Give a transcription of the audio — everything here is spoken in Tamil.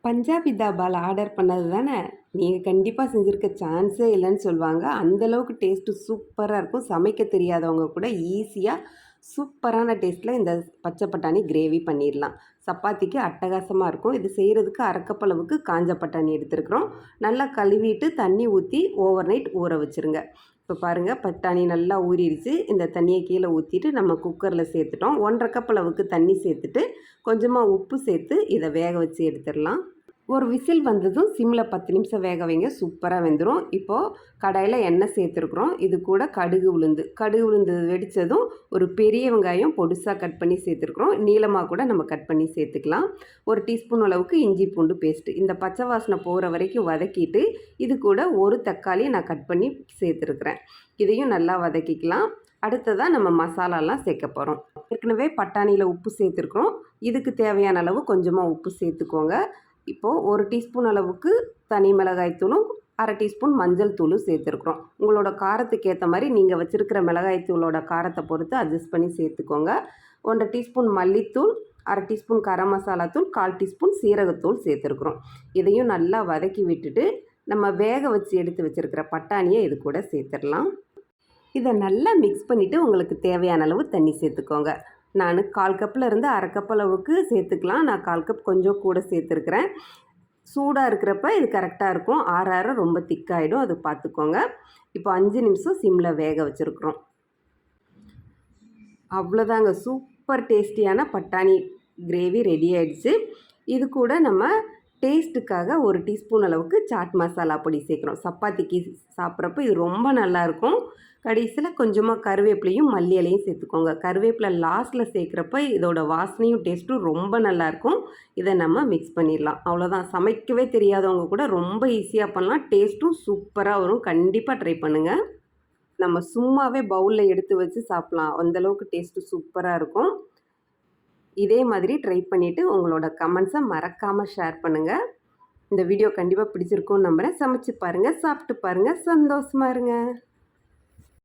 பஞ்சாபி தாபால ஆர்டர் பண்ணது தானே! நீங்க கண்டிப்பா செஞ்சிருக்க சான்ஸே இல்லன்னு சொல்லுவாங்க. அந்த அளவுக்கு டேஸ்ட்டு சூப்பரா இருக்கும். சமைக்க தெரியாதவங்க கூட ஈஸியா சூப்பரான டேஸ்ட்ல இந்த பச்சை பட்டாணி கிரேவி பண்ணிடலாம். சப்பாத்திக்கு அட்டகாசமா இருக்கும். இது செய்றதுக்கு 1/2 கப் அளவுக்கு காஞ்ச பட்டாணி எடுத்துருக்குறோம். நல்லா கழுவிட்டு தண்ணி ஊத்தி ஓவர் நைட் ஊற வச்சுருங்க. இப்போ பாருங்கள் பட்டாணி நல்லா ஊறிடுச்சு. இந்த தண்ணியை கீழே ஊற்றிட்டு நம்ம குக்கரில் சேர்த்துட்டோம். 1/2 கப் அளவுக்கு தண்ணி சேர்த்துட்டு கொஞ்சமாக உப்பு சேர்த்து இதை வேக வச்சு எடுத்துடலாம். ஒரு விசில் வந்ததும் சிம்மில் 10 நிமிஷம் வேக வைங்க. சூப்பராக வெந்துடும். இப்போது கடாயில் எண்ணெய் சேர்த்துருக்குறோம். இது கூட கடுகு உளுந்து வெடித்ததும் ஒரு பெரிய வெங்காயம் பொடிசாக கட் பண்ணி சேர்த்துருக்குறோம். நீளமாக கூட நம்ம கட் பண்ணி சேர்த்துக்கலாம். ஒரு டீஸ்பூன் அளவுக்கு இஞ்சி பூண்டு பேஸ்ட்டு. இந்த பச்சை வாசனை போகிற வரைக்கும் வதக்கிட்டு இது கூட ஒரு தக்காளி நான் கட் பண்ணி சேர்த்துருக்குறேன். இதையும் நல்லா வதக்கிக்கலாம். அடுத்ததாக நம்ம மசாலாலாம் சேர்க்க போகிறோம். ஏற்கனவே பட்டாணியில் உப்பு சேர்த்துருக்குறோம். இதுக்கு தேவையான அளவு கொஞ்சமாக உப்பு சேர்த்துக்கோங்க. இப்போது 1 டீஸ்பூன் அளவுக்கு தனி மிளகாய் தூளும் 1/2 டீஸ்பூன் மஞ்சள் தூளும் சேர்த்துருக்குறோம். உங்களோட காரத்துக்கு ஏற்ற மாதிரி நீங்கள் வச்சுருக்கிற மிளகாய் தூளோட காரத்தை பொறுத்து அட்ஜஸ்ட் பண்ணி சேர்த்துக்கோங்க. 1/2 டீஸ்பூன் மல்லித்தூள், 1/2 டீஸ்பூன் கரம் மசாலா தூள், 1/4 டீஸ்பூன் சீரகத்தூள் சேர்த்துருக்குறோம். இதையும் நல்லா வதக்கி விட்டுட்டு நம்ம வேக வச்சு எடுத்து வச்சுருக்கிற பட்டாணியை இது கூட சேர்த்துடலாம். இதை நல்லா மிக்ஸ் பண்ணிவிட்டு உங்களுக்கு தேவையான அளவு தண்ணி சேர்த்துக்கோங்க. நான் 1/4 கப்பில் இருந்து 1/2 கப் அளவுக்கு சேர்த்துக்கலாம். நான் 1/4 கப் கொஞ்சம் கூட சேர்த்துருக்குறேன். சூடாக இருக்கிறப்ப இது கரெக்டாக இருக்கும். ஆற ரொம்ப திக்காகிடும். அது பார்த்துக்கோங்க. இப்போ 5 நிமிஷம் சிம்மில் வேக வச்சுருக்குறோம். அவ்வளோதாங்க, சூப்பர் டேஸ்டியான பட்டாணி கிரேவி ரெடி ஆகிடுச்சு. இது கூட நம்ம டேஸ்ட்டுக்காக 1 டீஸ்பூன் அளவுக்கு சாட் மசாலா பொடி சேர்க்குறோம். சப்பாத்திக்கு சாப்பிட்றப்ப இது ரொம்ப நல்லாயிருக்கும். கடைசியில் கொஞ்சமாக கருவேப்பிலையும் மல்லி இலையும் சேர்த்துக்கோங்க. கருவேப்பிலை லாஸ்ட்டில் சேர்க்குறப்ப இதோட வாசனையும் டேஸ்ட்டும் ரொம்ப நல்லாயிருக்கும். இதை நம்ம மிக்ஸ் பண்ணிடலாம். அவ்வளோதான், சமைக்கவே தெரியாதவங்க கூட ரொம்ப ஈஸியாக பண்ணலாம். டேஸ்ட்டும் சூப்பராக வரும். கண்டிப்பாக ட்ரை பண்ணுங்கள். நம்ம சும்மாவே பவுலில் எடுத்து வச்சு சாப்பிட்லாம். அந்தளவுக்கு டேஸ்ட்டு சூப்பராக இருக்கும். இதே மாதிரி ட்ரை பண்ணிவிட்டு உங்களோட கமெண்ட்ஸை மறக்காமல் ஷேர் பண்ணுங்கள். இந்த வீடியோ கண்டிப்பாக பிடிச்சிருக்கும்னு நம்புகிறேன். சமைச்சு பாருங்கள், சாப்பிட்டு பாருங்கள், சந்தோஷமாக இருங்க.